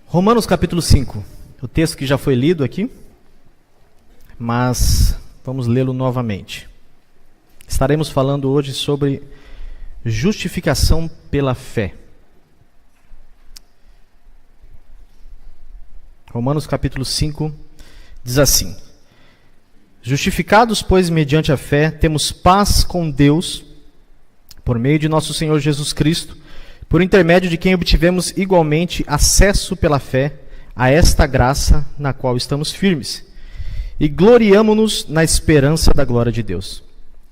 Romanos capítulo 5, o texto que já foi lido aqui, mas vamos lê-lo novamente. Estaremos falando hoje sobre justificação pela fé. Romanos capítulo 5 diz assim: Justificados, pois, mediante a fé, temos paz com Deus, por meio de nosso Senhor Jesus Cristo, por intermédio de quem obtivemos igualmente acesso pela fé a esta graça na qual estamos firmes, e gloriamo-nos na esperança da glória de Deus.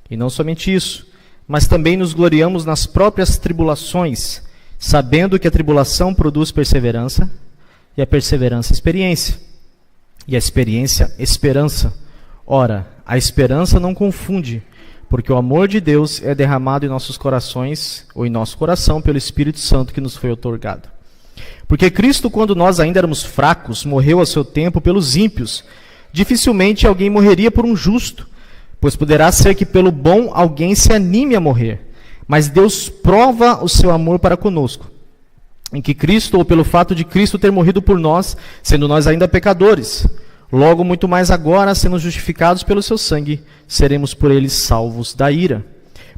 E não somente isso, mas também nos gloriamos nas próprias tribulações, sabendo que a tribulação produz perseverança, e a perseverança experiência, e a experiência esperança. Ora, a esperança não confunde, porque o amor de Deus é derramado em nossos corações, ou em nosso coração, pelo Espírito Santo que nos foi outorgado. Porque Cristo, quando nós ainda éramos fracos, morreu a seu tempo pelos ímpios. Dificilmente alguém morreria por um justo, pois poderá ser que pelo bom alguém se anime a morrer. Mas Deus prova o seu amor para conosco, em que Cristo, ou pelo fato de Cristo ter morrido por nós, sendo nós ainda pecadores, logo muito mais agora, sendo justificados pelo seu sangue, seremos por ele salvos da ira.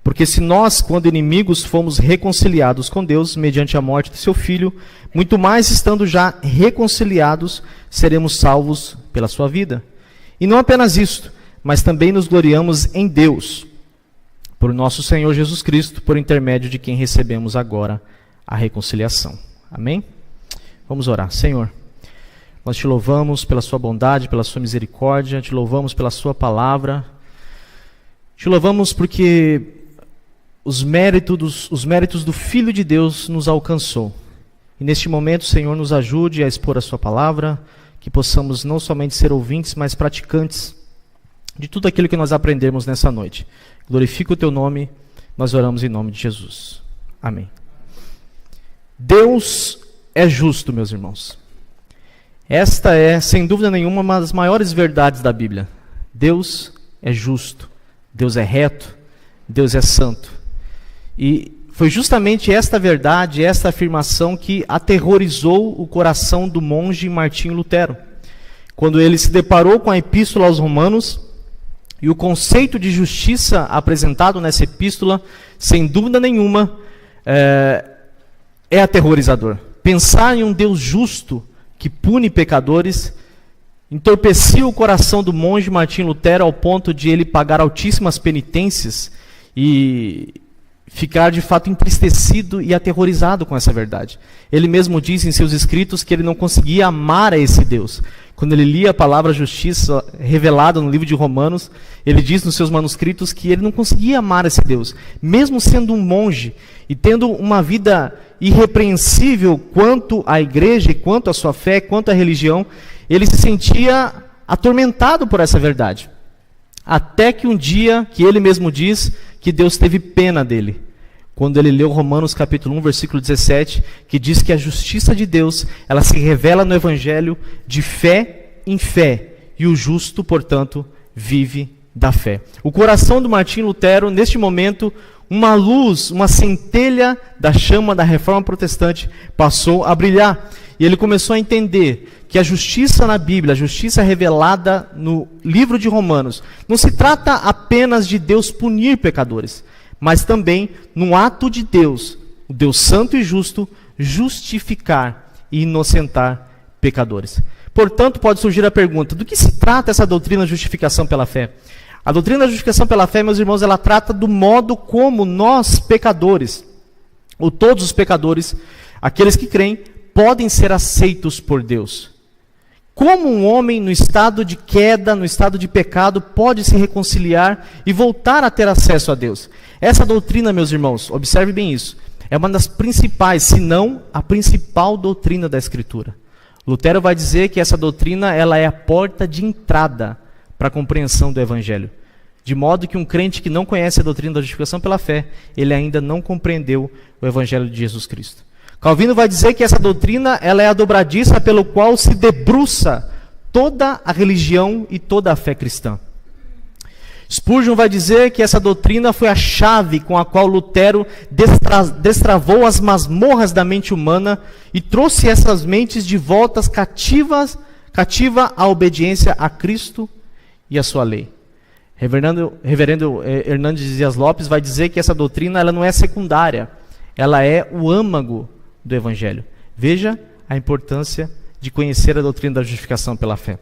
Porque se nós, quando inimigos, fomos reconciliados com Deus, mediante a morte de seu Filho, muito mais estando já reconciliados, seremos salvos pela sua vida. E não apenas isto, mas também nos gloriamos em Deus, por nosso Senhor Jesus Cristo, por intermédio de quem recebemos agora a reconciliação. Amém? Vamos orar. Senhor, nós te louvamos pela sua bondade, pela sua misericórdia, te louvamos pela sua palavra, te louvamos porque os méritos do Filho de Deus nos alcançou. E neste momento, Senhor, nos ajude a expor a sua palavra, que possamos não somente ser ouvintes, mas praticantes de tudo aquilo que nós aprendermos nessa noite. Glorifica o teu nome, nós oramos em nome de Jesus. Amém. Deus é justo, meus irmãos. Esta é, sem dúvida nenhuma, uma das maiores verdades da Bíblia. Deus é justo, Deus é reto, Deus é santo. E foi justamente esta verdade, esta afirmação que aterrorizou o coração do monge Martinho Lutero, quando ele se deparou com a epístola aos Romanos, e o conceito de justiça apresentado nessa epístola, sem dúvida nenhuma, é aterrorizador. Pensar em um Deus justo que pune pecadores entorpecia o coração do monge Martinho Lutero ao ponto de ele pagar altíssimas penitências e ficar de fato entristecido e aterrorizado com essa verdade. Ele mesmo diz em seus escritos que ele não conseguia amar a esse Deus. Quando ele lia a palavra justiça revelada no livro de Romanos, ele diz nos seus manuscritos que ele não conseguia amar esse Deus. Mesmo sendo um monge e tendo uma vida irrepreensível quanto à igreja, quanto à sua fé, quanto à religião, ele se sentia atormentado por essa verdade. Até que um dia, que ele mesmo diz, que Deus teve pena dele. Quando ele leu Romanos capítulo 1, versículo 17, que diz que a justiça de Deus, ela se revela no Evangelho de fé em fé, e o justo, portanto, vive da fé. O coração do Martinho Lutero, neste momento, uma luz, uma centelha da chama da Reforma Protestante passou a brilhar. E ele começou a entender que a justiça na Bíblia, a justiça revelada no livro de Romanos, não se trata apenas de Deus punir pecadores, mas também, no ato de Deus, o Deus santo e justo, justificar e inocentar pecadores. Portanto, pode surgir a pergunta: do que se trata essa doutrina de justificação pela fé? A doutrina da justificação pela fé, meus irmãos, ela trata do modo como nós, pecadores, ou todos os pecadores, aqueles que creem, podem ser aceitos por Deus. Como um homem no estado de queda, no estado de pecado, pode se reconciliar e voltar a ter acesso a Deus? Essa doutrina, meus irmãos, observe bem isso, é uma das principais, se não a principal doutrina da Escritura. Lutero vai dizer que essa doutrina ela é a porta de entrada para a compreensão do Evangelho. De modo que um crente que não conhece a doutrina da justificação pela fé, ele ainda não compreendeu o Evangelho de Jesus Cristo. Calvino vai dizer que essa doutrina ela é a dobradiça pelo qual se debruça toda a religião e toda a fé cristã. Spurgeon vai dizer que essa doutrina foi a chave com a qual Lutero destravou as masmorras da mente humana e trouxe essas mentes de volta cativa à obediência a Cristo e a sua lei. Reverendo Hernandes Dias Lopes vai dizer que essa doutrina ela não é secundária, ela é o âmago do Evangelho. Veja a importância de conhecer a doutrina da justificação pela fé.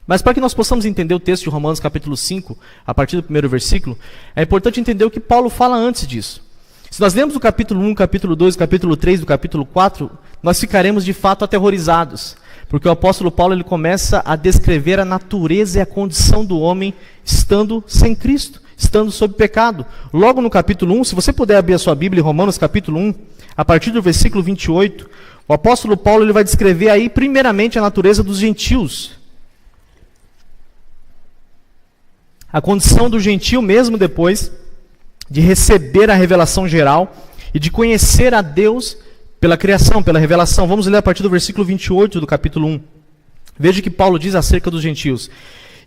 Mas para que nós possamos entender o texto de Romanos capítulo 5, a partir do primeiro versículo, é importante entender o que Paulo fala antes disso. Se nós lemos o capítulo 1, capítulo 2, capítulo 3, do capítulo 4, nós ficaremos de fato aterrorizados, porque o apóstolo Paulo ele começa a descrever a natureza e a condição do homem estando sem Cristo, estando sob pecado. Logo no capítulo 1, se você puder abrir a sua Bíblia em Romanos capítulo 1, a partir do versículo 28, o apóstolo Paulo ele vai descrever aí primeiramente a natureza dos gentios. A condição do gentio mesmo depois de receber a revelação geral e de conhecer a Deus pela criação, pela revelação. Vamos ler a partir do versículo 28 do capítulo 1. Veja o que Paulo diz acerca dos gentios.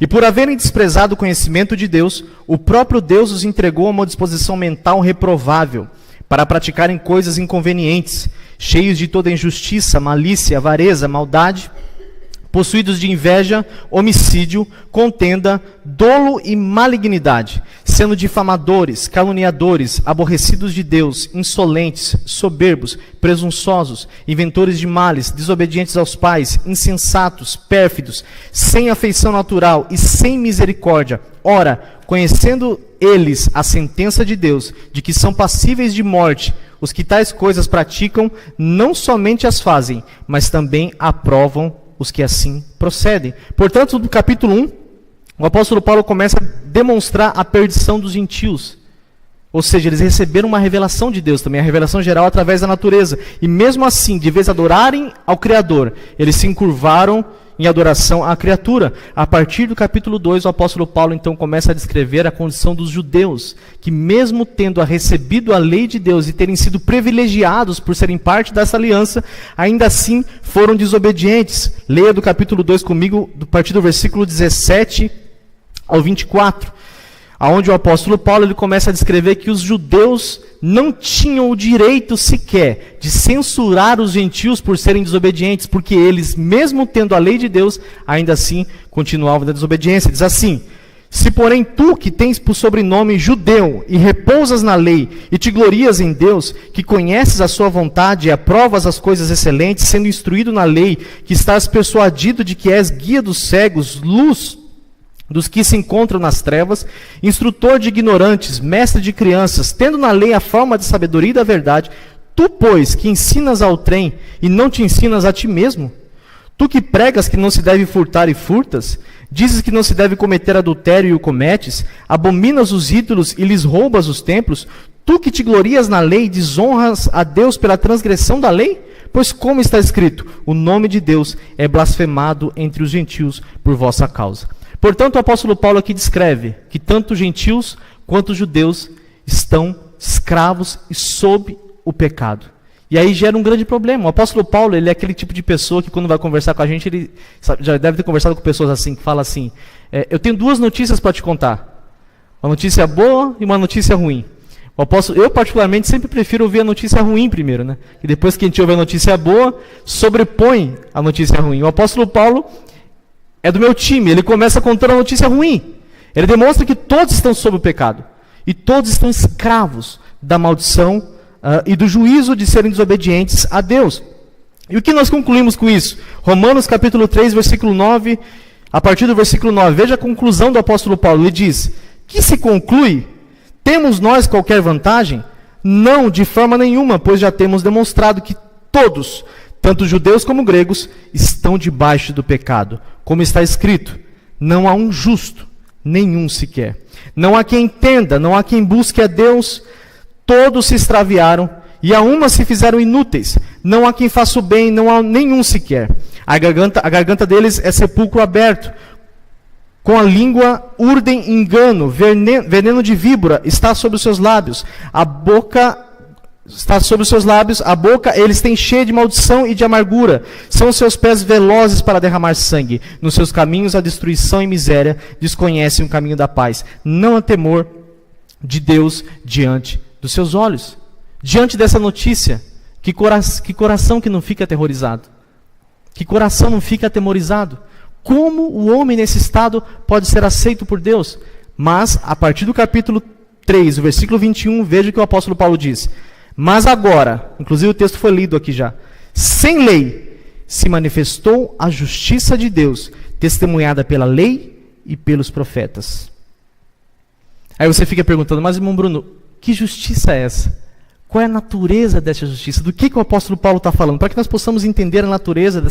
E por haverem desprezado o conhecimento de Deus, o próprio Deus os entregou a uma disposição mental reprovável, para praticarem coisas inconvenientes, cheios de toda injustiça, malícia, avareza, maldade, possuídos de inveja, homicídio, contenda, dolo e malignidade, sendo difamadores, caluniadores, aborrecidos de Deus, insolentes, soberbos, presunçosos, inventores de males, desobedientes aos pais, insensatos, pérfidos, sem afeição natural e sem misericórdia. Ora, conhecendo eles a sentença de Deus, de que são passíveis de morte, os que tais coisas praticam, não somente as fazem, mas também aprovam os que assim procedem. Portanto, no capítulo 1, o apóstolo Paulo começa a demonstrar a perdição dos gentios. Ou seja, eles receberam uma revelação de Deus também, a revelação geral através da natureza. E mesmo assim, de vez adorarem ao Criador, eles se encurvaram em adoração à criatura. A partir do capítulo 2, o apóstolo Paulo então começa a descrever a condição dos judeus, que mesmo tendo recebido a lei de Deus e terem sido privilegiados por serem parte dessa aliança, ainda assim foram desobedientes. Leia do capítulo 2 comigo, a partir do versículo 17 ao 24, onde o apóstolo Paulo ele começa a descrever que os judeus não tinham o direito sequer de censurar os gentios por serem desobedientes, porque eles, mesmo tendo a lei de Deus, ainda assim continuavam na desobediência. Diz assim: se porém tu, que tens por sobrenome judeu, e repousas na lei, e te glorias em Deus, que conheces a sua vontade e aprovas as coisas excelentes, sendo instruído na lei, que estás persuadido de que és guia dos cegos, luz dos que se encontram nas trevas, instrutor de ignorantes, mestre de crianças, tendo na lei a forma de sabedoria e da verdade, tu, pois, que ensinas ao trem e não te ensinas a ti mesmo? Tu que pregas que não se deve furtar e furtas, dizes que não se deve cometer adultério e o cometes, abominas os ídolos e lhes roubas os templos, tu que te glorias na lei e desonras a Deus pela transgressão da lei? Pois como está escrito, o nome de Deus é blasfemado entre os gentios por vossa causa. Portanto, o apóstolo Paulo aqui descreve que tanto os gentios quanto os judeus estão escravos e sob o pecado. E aí gera um grande problema. O apóstolo Paulo, ele é aquele tipo de pessoa que quando vai conversar com a gente, ele já deve ter conversado com pessoas assim, que fala assim, eu tenho duas notícias para te contar. Uma notícia boa e uma notícia ruim. Eu particularmente sempre prefiro ouvir a notícia ruim primeiro, né? E depois que a gente ouve a notícia boa, sobrepõe a notícia ruim. O apóstolo Paulo é do meu time, ele começa contando a notícia ruim. Ele demonstra que todos estão sob o pecado. E todos estão escravos da maldição e do juízo de serem desobedientes a Deus. E o que nós concluímos com isso? Romanos capítulo 3, versículo 9, a partir do versículo 9, veja a conclusão do apóstolo Paulo. Ele diz, que se conclui, temos nós qualquer vantagem? Não, de forma nenhuma, pois já temos demonstrado que todos, tanto judeus como gregos, estão debaixo do pecado. Como está escrito, não há um justo, nenhum sequer. Não há quem entenda, não há quem busque a Deus. Todos se extraviaram e a uma se fizeram inúteis. Não há quem faça o bem, não há nenhum sequer. A garganta deles é sepulcro aberto. Com a língua urdem engano, veneno de víbora está sobre os seus lábios. A boca está sobre os seus lábios, a boca eles têm cheia de maldição e de amargura. São os seus pés velozes para derramar sangue. Nos seus caminhos a destruição e miséria. Desconhecem o caminho da paz. Não há temor de Deus diante dos seus olhos. Diante dessa notícia, que coração que não fica aterrorizado? Que coração não fica atemorizado? Como o homem nesse estado pode ser aceito por Deus? Mas, a partir do capítulo 3, o versículo 21, veja o que o apóstolo Paulo diz. Mas agora, inclusive o texto foi lido aqui já, sem lei se manifestou a justiça de Deus, testemunhada pela lei e pelos profetas. Aí você fica perguntando, mas irmão Bruno, que justiça é essa? Qual é a natureza dessa justiça? Do que o apóstolo Paulo está falando? Para que nós possamos entender a natureza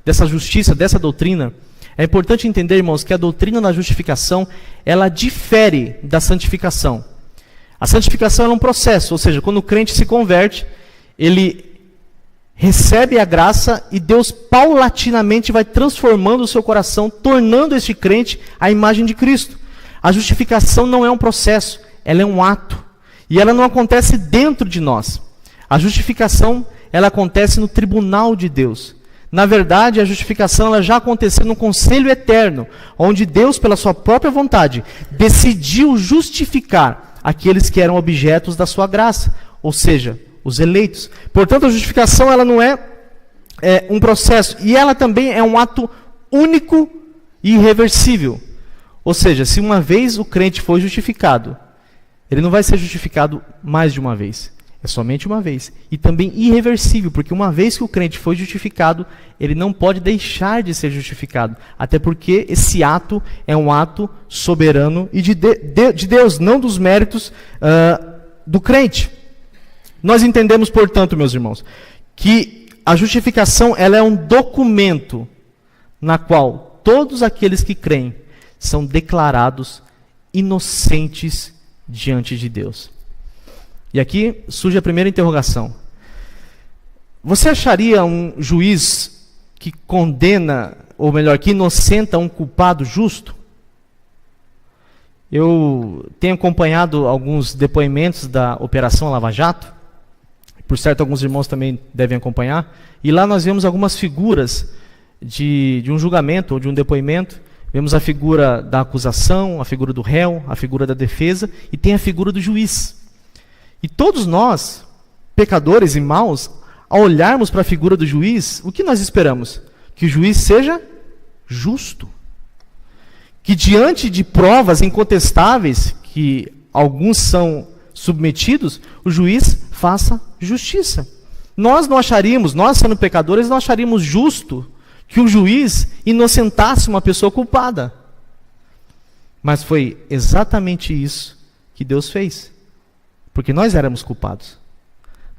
dessa justiça, dessa doutrina, é importante entender, irmãos, que a doutrina da justificação, ela difere da santificação. A santificação é um processo, ou seja, quando o crente se converte, ele recebe a graça e Deus paulatinamente vai transformando o seu coração, tornando este crente a imagem de Cristo. A justificação não é um processo, ela é um ato. E ela não acontece dentro de nós. A justificação, ela acontece no tribunal de Deus. Na verdade, a justificação ela já aconteceu no conselho eterno, onde Deus, pela sua própria vontade, decidiu justificar aqueles que eram objetos da sua graça, ou seja, os eleitos. Portanto, a justificação ela não é um processo, e ela também é um ato único e irreversível. Ou seja, se uma vez o crente foi justificado, ele não vai ser justificado mais de uma vez. É somente uma vez. E também irreversível, porque uma vez que o crente foi justificado, ele não pode deixar de ser justificado. Até porque esse ato é um ato soberano e de Deus, não dos méritos do crente. Nós entendemos, portanto, meus irmãos, que a justificação ela é um documento na qual todos aqueles que creem são declarados inocentes diante de Deus. E aqui surge a primeira interrogação. Você acharia um juiz que condena, ou melhor, que inocenta um culpado justo? Eu tenho acompanhado alguns depoimentos da Operação Lava Jato, por certo alguns irmãos também devem acompanhar, e lá nós vemos algumas figuras de um julgamento ou de um depoimento. Vemos a figura da acusação, a figura do réu, a figura da defesa, e tem a figura do juiz. E todos nós, pecadores e maus, ao olharmos para a figura do juiz, o que nós esperamos? Que o juiz seja justo. Que diante de provas incontestáveis, que alguns são submetidos, o juiz faça justiça. Nós não acharíamos, nós sendo pecadores, não acharíamos justo que o juiz inocentasse uma pessoa culpada. Mas foi exatamente isso que Deus fez. Porque nós éramos culpados.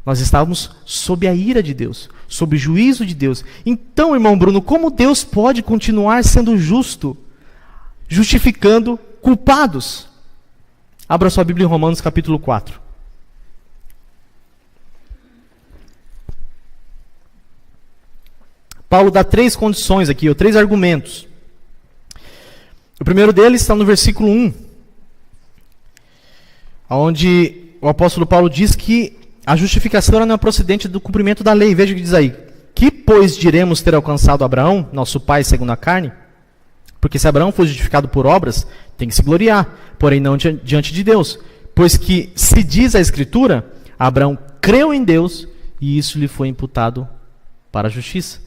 Nós estávamos sob a ira de Deus, sob o juízo de Deus. Então, irmão Bruno, como Deus pode continuar sendo justo, justificando culpados? Abra sua Bíblia em Romanos capítulo 4. Paulo dá 3 condições aqui, ou 3 argumentos. O primeiro deles está no versículo 1, onde o apóstolo Paulo diz que a justificação não é procedente do cumprimento da lei. Veja o que diz aí. Que, pois, diremos ter alcançado Abraão, nosso pai segundo a carne? Porque se Abraão foi justificado por obras, tem que se gloriar, porém não diante de Deus. Pois que se diz a Escritura, Abraão creu em Deus e isso lhe foi imputado para a justiça.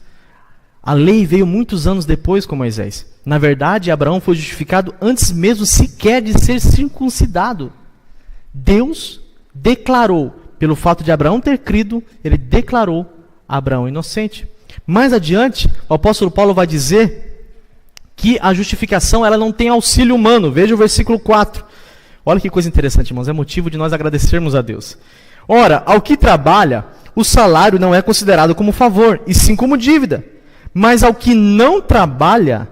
A lei veio muitos anos depois com Moisés. Na verdade, Abraão foi justificado antes mesmo sequer de ser circuncidado. Deus declarou, pelo fato de Abraão ter crido, ele declarou Abraão inocente. Mais adiante, o apóstolo Paulo vai dizer que a justificação ela não tem auxílio humano. Veja o versículo 4. Olha que coisa interessante, irmãos. É motivo de nós agradecermos a Deus. Ora, ao que trabalha, o salário não é considerado como favor, e sim como dívida. Mas ao que não trabalha,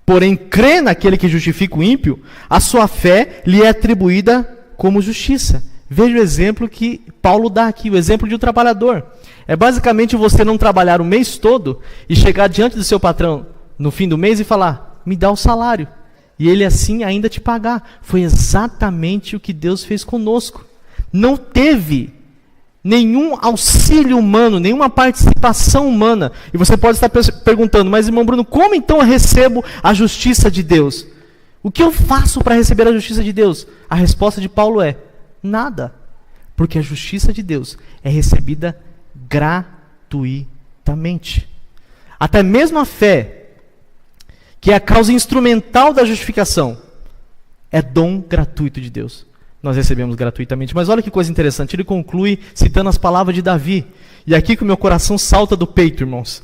porém crê naquele que justifica o ímpio, a sua fé lhe é atribuída como justiça. Veja o exemplo que Paulo dá aqui, o exemplo de um trabalhador. É basicamente você não trabalhar o mês todo e chegar diante do seu patrão no fim do mês e falar, me dá o salário. E ele assim ainda te pagar. Foi exatamente o que Deus fez conosco. Não teve nenhum auxílio humano, nenhuma participação humana. E você pode estar perguntando, mas irmão Bruno, como então eu recebo a justiça de Deus? O que eu faço para receber a justiça de Deus? A resposta de Paulo é: nada. Porque a justiça de Deus é recebida gratuitamente. Até mesmo a fé, que é a causa instrumental da justificação, é dom gratuito de Deus. Nós recebemos gratuitamente. Mas olha que coisa interessante, ele conclui citando as palavras de Davi. E aqui que o meu coração salta do peito, irmãos.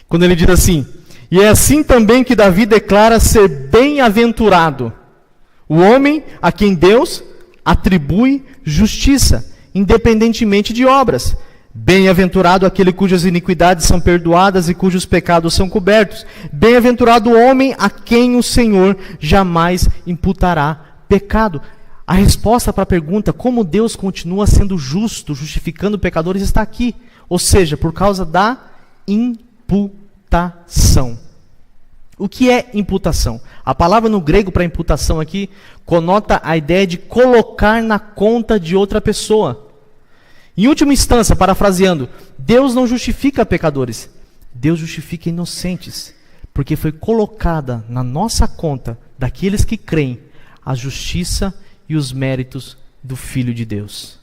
Quando ele diz assim: e é assim também que Davi declara ser bem-aventurado o homem a quem Deus atribui justiça, independentemente de obras. Bem-aventurado aquele cujas iniquidades são perdoadas e cujos pecados são cobertos. Bem-aventurado o homem a quem o Senhor jamais imputará pecado. A resposta para a pergunta, como Deus continua sendo justo, justificando pecadores, está aqui. Ou seja, por causa da imputação. O que é imputação? A palavra no grego para imputação aqui conota a ideia de colocar na conta de outra pessoa. Em última instância, parafraseando, Deus não justifica pecadores, Deus justifica inocentes, porque foi colocada na nossa conta, daqueles que creem, a justiça e os méritos do Filho de Deus.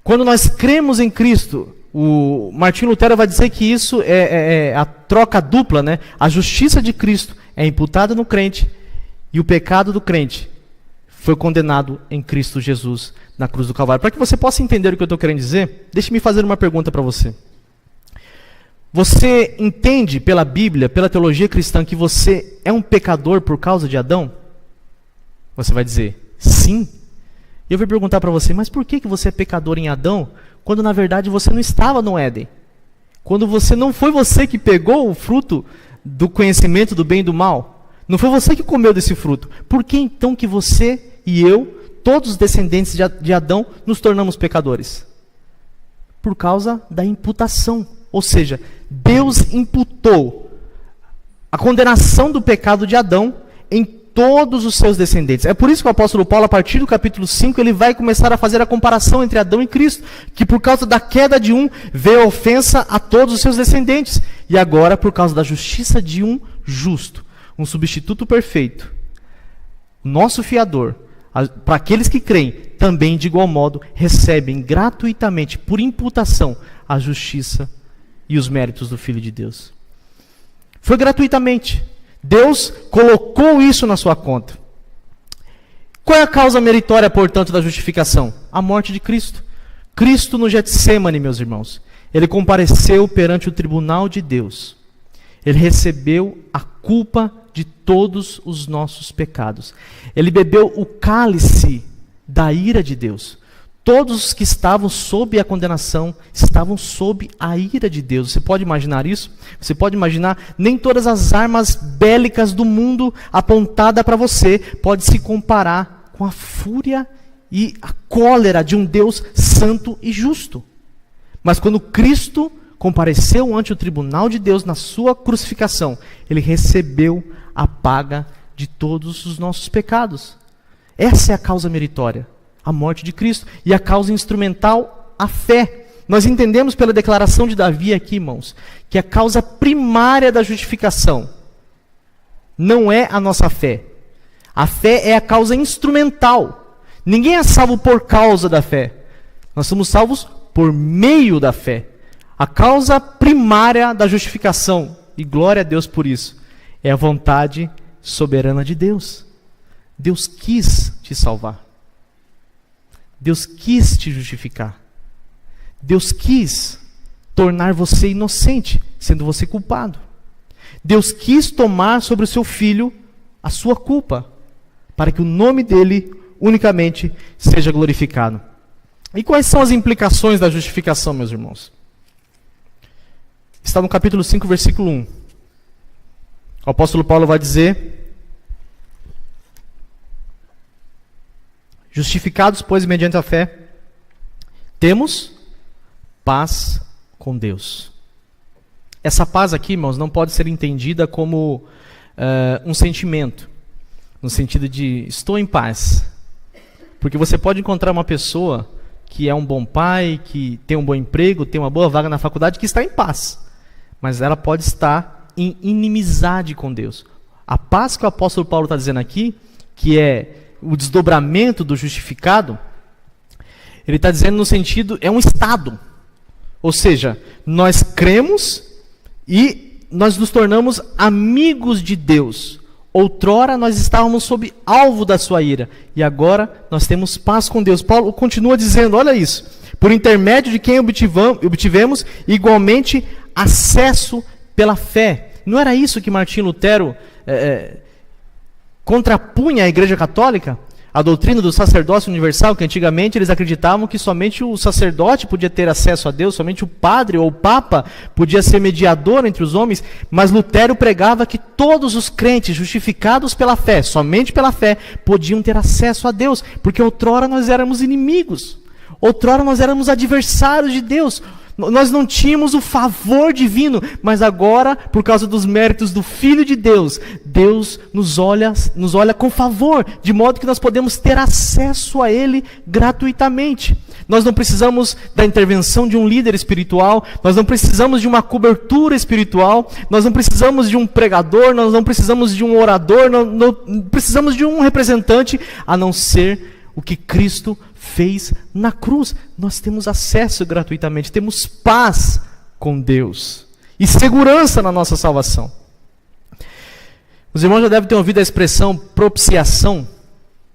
Quando nós cremos em Cristo, o Martinho Lutero vai dizer que isso é a troca dupla, né? A justiça de Cristo é imputada no crente e o pecado do crente foi condenado em Cristo Jesus na cruz do Calvário. Para que você possa entender o que eu estou querendo dizer, deixe-me fazer uma pergunta para você. Você entende pela Bíblia, pela teologia cristã, que você é um pecador por causa de Adão? Você vai dizer, sim. E eu vou perguntar para você, mas por que você é pecador em Adão, quando na verdade você não estava no Éden? Quando não foi você que pegou o fruto do conhecimento do bem e do mal? Não foi você que comeu desse fruto? Por que então que você e eu, todos os descendentes de Adão, nos tornamos pecadores? Por causa da imputação. Ou seja, Deus imputou a condenação do pecado de Adão em todos os seus descendentes. É por isso que o apóstolo Paulo, a partir do capítulo 5, ele vai começar a fazer a comparação entre Adão e Cristo, que por causa da queda de um, veio a ofensa a todos os seus descendentes. E agora, por causa da justiça de um justo, um substituto perfeito, nosso fiador, para aqueles que creem, também de igual modo, recebem gratuitamente, por imputação, a justiça e os méritos do Filho de Deus. Foi gratuitamente. Deus colocou isso na sua conta. Qual é a causa meritória, portanto, da justificação? A morte de Cristo. Cristo no Getsêmani, meus irmãos. Ele compareceu perante o tribunal de Deus. Ele recebeu a culpa de todos os nossos pecados. Ele bebeu o cálice da ira de Deus. Todos os que estavam sob a condenação estavam sob a ira de Deus. Você pode imaginar isso? Você pode imaginar, nem todas as armas bélicas do mundo apontada para você pode se comparar com a fúria e a cólera de um Deus santo e justo. Mas quando Cristo compareceu ante o tribunal de Deus na sua crucificação, ele recebeu a paga de todos os nossos pecados. Essa é a causa meritória. A morte de Cristo. E a causa instrumental, a fé. Nós entendemos pela declaração de Davi aqui, irmãos, que a causa primária da justificação não é a nossa fé. A fé é a causa instrumental. Ninguém é salvo por causa da fé. Nós somos salvos por meio da fé. A causa primária da justificação, e glória a Deus por isso, é a vontade soberana de Deus. Deus quis te salvar. Deus quis te justificar. Deus quis tornar você inocente, sendo você culpado. Deus quis tomar sobre o seu filho a sua culpa, para que o nome dele unicamente seja glorificado. E quais são as implicações da justificação, meus irmãos? Está no capítulo 5, versículo 1. O apóstolo Paulo vai dizer: justificados, pois, mediante a fé, temos paz com Deus. Essa paz aqui, irmãos, não pode ser entendida como um sentimento, no sentido de estou em paz. Porque você pode encontrar uma pessoa que é um bom pai, que tem um bom emprego, tem uma boa vaga na faculdade, que está em paz. Mas ela pode estar em inimizade com Deus. A paz que o apóstolo Paulo está dizendo aqui, que é o desdobramento do justificado, ele está dizendo no sentido, é um estado. Ou seja, nós cremos e nós nos tornamos amigos de Deus. Outrora nós estávamos sob alvo da sua ira, e agora nós temos paz com Deus. Paulo continua dizendo, olha isso, por intermédio de quem obtivemos igualmente acesso pela fé. Não era isso que Martim Lutero contrapunha à Igreja Católica? A doutrina do sacerdócio universal, que antigamente eles acreditavam que somente o sacerdote podia ter acesso a Deus, somente o padre ou o papa podia ser mediador entre os homens, mas Lutero pregava que todos os crentes justificados pela fé, somente pela fé, podiam ter acesso a Deus, porque outrora nós éramos inimigos, outrora nós éramos adversários de Deus, nós não tínhamos o favor divino, mas agora, por causa dos méritos do Filho de Deus, Deus nos olha com favor, de modo que nós podemos ter acesso a Ele gratuitamente. Nós não precisamos da intervenção de um líder espiritual, nós não precisamos de uma cobertura espiritual, nós não precisamos de um pregador, nós não precisamos de um orador, não precisamos de um representante, a não ser o que Cristo fez na cruz. Nós temos acesso gratuitamente, temos paz com Deus e segurança na nossa salvação. Os irmãos já devem ter ouvido a expressão propiciação,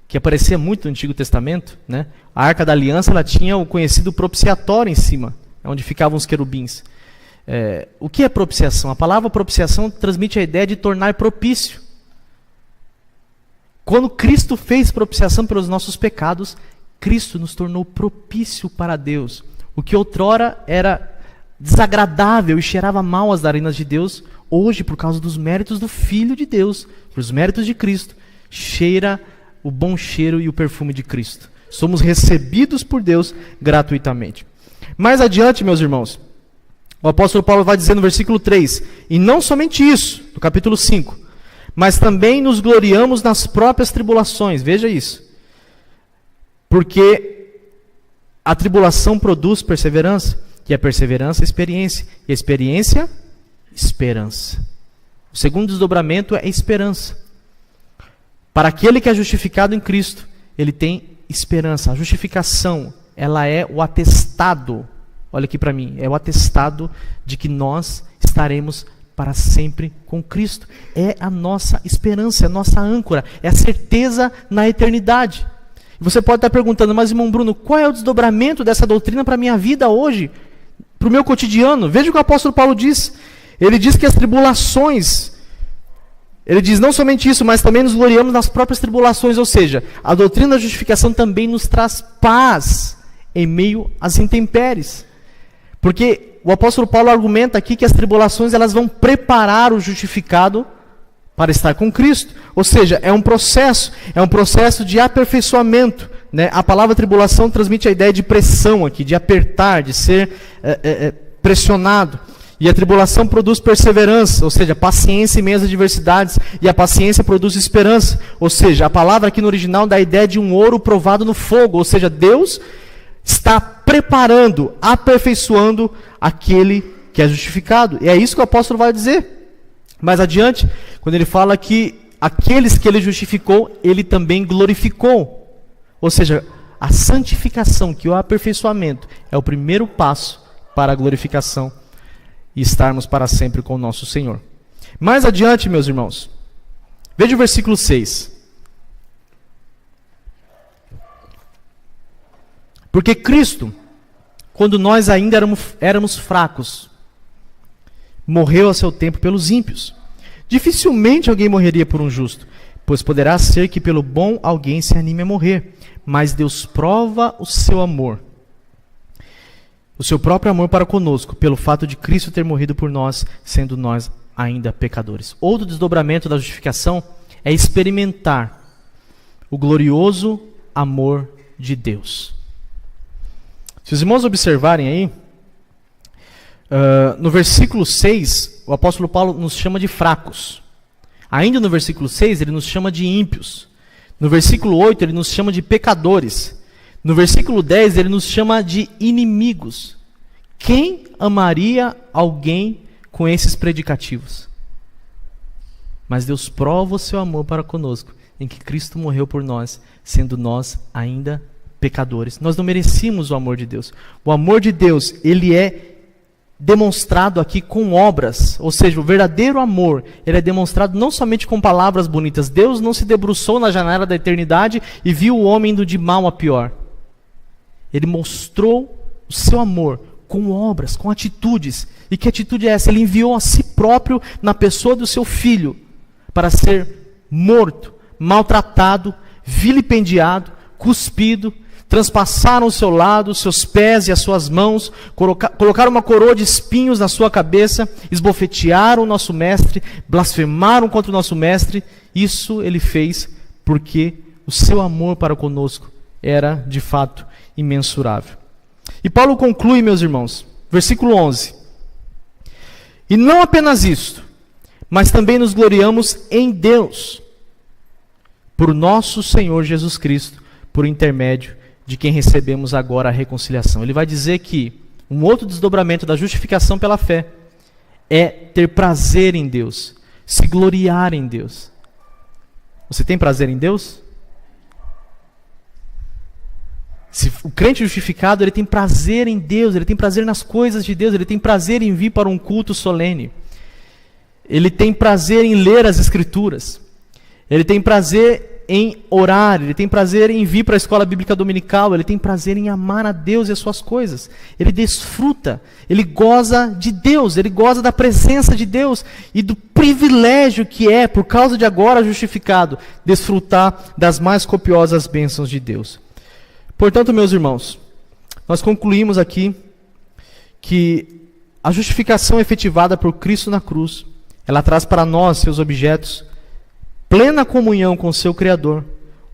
que aparecia muito no Antigo Testamento, né? A Arca da Aliança, ela tinha o conhecido propiciatório em cima, onde ficavam os querubins. O que é propiciação? A palavra propiciação transmite a ideia de tornar propício. Quando Cristo fez propiciação pelos nossos pecados, Cristo nos tornou propício para Deus. O que outrora era desagradável e cheirava mal às narinas de Deus, hoje, por causa dos méritos do Filho de Deus, dos méritos de Cristo, cheira o bom cheiro e o perfume de Cristo. Somos recebidos por Deus gratuitamente. Mais adiante, meus irmãos, o apóstolo Paulo vai dizer no versículo 3, e não somente isso, no capítulo 5, mas também nos gloriamos nas próprias tribulações. Veja isso. Porque a tribulação produz perseverança, e a perseverança, experiência, e a experiência, esperança. O segundo desdobramento é esperança. Para aquele que é justificado em Cristo, ele tem esperança. A justificação, ela é o atestado, olha aqui para mim, é o atestado de que nós estaremos para sempre com Cristo. É a nossa esperança, é a nossa âncora, é a certeza na eternidade. E você pode estar perguntando, mas irmão Bruno, qual é o desdobramento dessa doutrina para a minha vida hoje? Para o meu cotidiano? Veja o que o apóstolo Paulo diz. Ele diz que as tribulações, ele diz não somente isso, mas também nos gloriamos nas próprias tribulações, ou seja, a doutrina da justificação também nos traz paz em meio às intempéries. Porque o apóstolo Paulo argumenta aqui que as tribulações elas vão preparar o justificado para estar com Cristo. Ou seja, é um processo de aperfeiçoamento, né? A palavra tribulação transmite a ideia de pressão aqui, de apertar, de ser pressionado. E a tribulação produz perseverança, ou seja, paciência em meio às adversidades. E a paciência produz esperança. Ou seja, a palavra aqui no original dá a ideia de um ouro provado no fogo. Ou seja, Deus está preparando, aperfeiçoando aquele que é justificado. E é isso que o apóstolo vai dizer. Mais adiante, quando ele fala que aqueles que ele justificou, ele também glorificou. Ou seja, a santificação, que é o aperfeiçoamento, é o primeiro passo para a glorificação e estarmos para sempre com o nosso Senhor. Mais adiante, meus irmãos, veja o versículo 6. Porque Cristo, quando nós ainda éramos fracos, morreu a seu tempo pelos ímpios. Dificilmente alguém morreria por um justo, pois poderá ser que pelo bom alguém se anime a morrer. Mas Deus prova o seu amor, o seu próprio amor para conosco, pelo fato de Cristo ter morrido por nós, sendo nós ainda pecadores. Outro desdobramento da justificação é experimentar o glorioso amor de Deus. Se os irmãos observarem aí, no versículo 6, o apóstolo Paulo nos chama de fracos. Ainda no versículo 6, ele nos chama de ímpios. No versículo 8, ele nos chama de pecadores. No versículo 10, ele nos chama de inimigos. Quem amaria alguém com esses predicativos? Mas Deus prova o seu amor para conosco, em que Cristo morreu por nós, sendo nós ainda pecadores. Nós não merecíamos o amor de Deus. O amor de Deus, ele é demonstrado aqui com obras, ou seja, o verdadeiro amor, ele é demonstrado não somente com palavras bonitas. Deus não se debruçou na janela da eternidade e viu o homem indo de mal a pior. Ele mostrou o seu amor com obras, com atitudes. E que atitude é essa? Ele enviou a si próprio na pessoa do seu filho para ser morto, maltratado, vilipendiado, cuspido. Transpassaram o seu lado, os seus pés e as suas mãos, colocaram uma coroa de espinhos na sua cabeça, esbofetearam o nosso mestre, blasfemaram contra o nosso mestre. Isso ele fez porque o seu amor para conosco era, de fato, imensurável. E Paulo conclui, meus irmãos, versículo 11. E não apenas isto, mas também nos gloriamos em Deus, por nosso Senhor Jesus Cristo, por intermédio de quem recebemos agora a reconciliação. Ele vai dizer que um outro desdobramento da justificação pela fé é ter prazer em Deus, se gloriar em Deus. Você tem prazer em Deus? O crente justificado, ele tem prazer em Deus, ele tem prazer nas coisas de Deus, ele tem prazer em vir para um culto solene. Ele tem prazer em ler as Escrituras. Ele tem prazer em orar, ele tem prazer em vir para a escola bíblica dominical, ele tem prazer em amar a Deus e as suas coisas. Ele desfruta, ele goza de Deus, ele goza da presença de Deus e do privilégio que é, por causa de agora justificado, desfrutar das mais copiosas bênçãos de Deus. Portanto, meus irmãos, nós concluímos aqui que a justificação efetivada por Cristo na cruz, ela traz para nós, seus objetos, plena comunhão com seu Criador,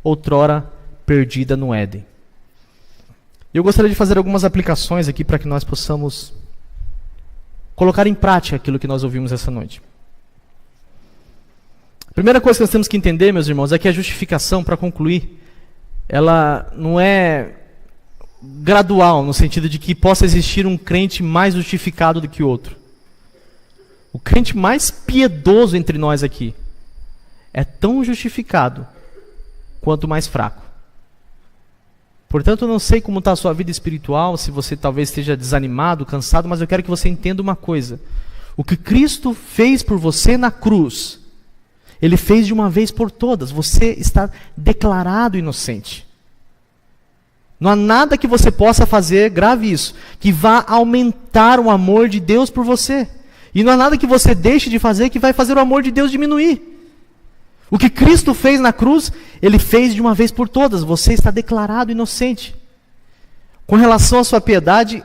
outrora perdida no Éden. Eu gostaria de fazer algumas aplicações aqui para que nós possamos colocar em prática aquilo que nós ouvimos essa noite. A primeira coisa que nós temos que entender, meus irmãos, é que a justificação, para concluir, ela não é gradual, no sentido de que possa existir um crente mais justificado do que outro. O crente mais piedoso entre nós aqui é tão justificado quanto mais fraco. Portanto, eu não sei como está a sua vida espiritual, se você talvez esteja desanimado, cansado, mas eu quero que você entenda uma coisa. O que Cristo fez por você na cruz, Ele fez de uma vez por todas. Você está declarado inocente. Não há nada que você possa fazer, grave isso, que vá aumentar o amor de Deus por você. E não há nada que você deixe de fazer que vai fazer o amor de Deus diminuir. O que Cristo fez na cruz, Ele fez de uma vez por todas. Você está declarado inocente. Com relação à sua piedade,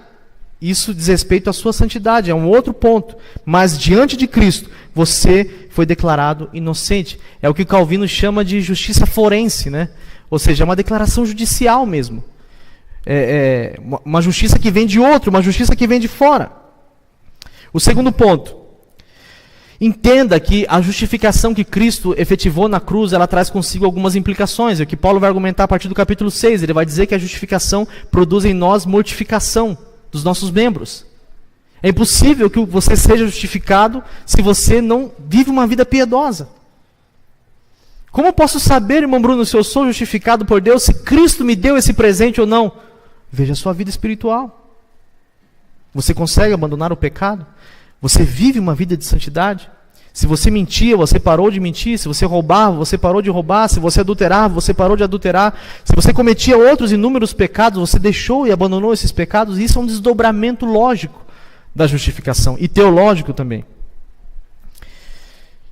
isso diz respeito à sua santidade, é um outro ponto. Mas diante de Cristo, você foi declarado inocente. É o que Calvino chama de justiça forense, né? Ou seja, é uma declaração judicial mesmo. Uma justiça que vem de outro, uma justiça que vem de fora. O segundo ponto. Entenda que a justificação que Cristo efetivou na cruz, ela traz consigo algumas implicações. É o que Paulo vai argumentar a partir do capítulo 6. Ele vai dizer que a justificação produz em nós mortificação dos nossos membros. É impossível que você seja justificado se você não vive uma vida piedosa. Como eu posso saber, irmão Bruno, se eu sou justificado por Deus, se Cristo me deu esse presente ou não? Veja a sua vida espiritual. Você consegue abandonar o pecado? Você vive uma vida de santidade? Se você mentia, você parou de mentir. Se você roubava, você parou de roubar. Se você adulterava, você parou de adulterar. Se você cometia outros inúmeros pecados, você deixou e abandonou esses pecados. Isso é um desdobramento lógico da justificação e teológico também.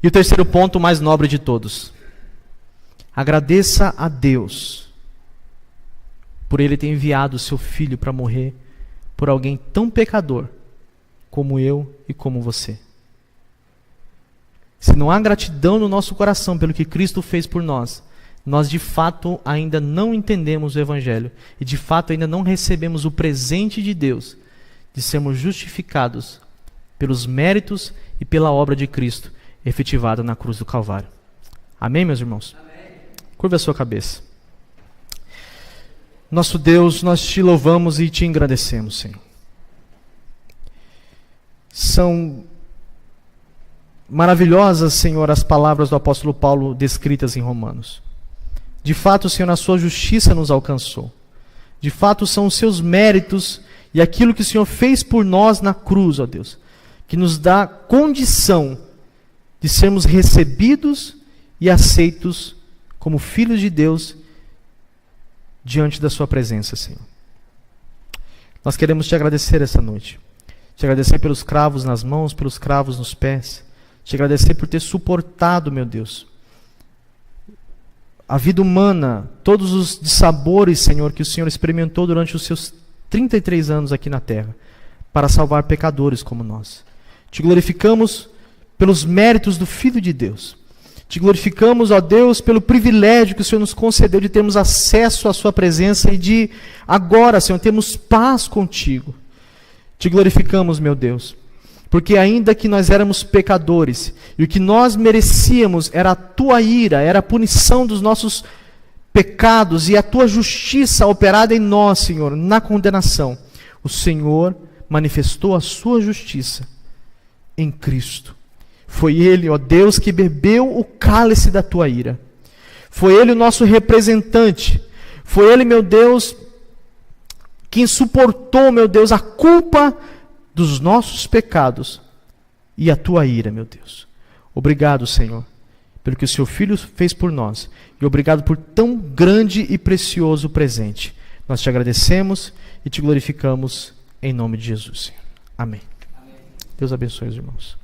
E o terceiro ponto, mais nobre de todos. Agradeça a Deus por Ele ter enviado o seu Filho para morrer por alguém tão pecador como eu e como você. Se não há gratidão no nosso coração pelo que Cristo fez por nós, nós de fato ainda não entendemos o Evangelho e de fato ainda não recebemos o presente de Deus de sermos justificados pelos méritos e pela obra de Cristo efetivada na cruz do Calvário. Amém, meus irmãos? Amém. Curva a sua cabeça. Nosso Deus, nós te louvamos e te engrandecemos, Senhor. São maravilhosas, Senhor, as palavras do apóstolo Paulo descritas em Romanos. De fato, Senhor, a sua justiça nos alcançou. De fato, são os seus méritos e aquilo que o Senhor fez por nós na cruz, ó Deus, que nos dá condição de sermos recebidos e aceitos como filhos de Deus diante da sua presença, Senhor. Nós queremos te agradecer essa noite. Te agradecer pelos cravos nas mãos, pelos cravos nos pés. Te agradecer por ter suportado, meu Deus, a vida humana, todos os dissabores, Senhor, que o Senhor experimentou durante os seus 33 anos aqui na terra, para salvar pecadores como nós. Te glorificamos pelos méritos do Filho de Deus. Te glorificamos, ó Deus, pelo privilégio que o Senhor nos concedeu de termos acesso à sua presença e de agora, Senhor, termos paz contigo. Te glorificamos, meu Deus, porque ainda que nós éramos pecadores, e o que nós merecíamos era a tua ira, era a punição dos nossos pecados e a tua justiça operada em nós, Senhor, na condenação, o Senhor manifestou a sua justiça em Cristo. Foi Ele, ó Deus, que bebeu o cálice da tua ira. Foi Ele o nosso representante. Foi Ele, meu Deus, quem suportou, meu Deus, a culpa dos nossos pecados e a tua ira, meu Deus. Obrigado, Senhor, pelo que o seu Filho fez por nós. E obrigado por tão grande e precioso presente. Nós te agradecemos e te glorificamos em nome de Jesus, Senhor. Amém. Deus abençoe os irmãos.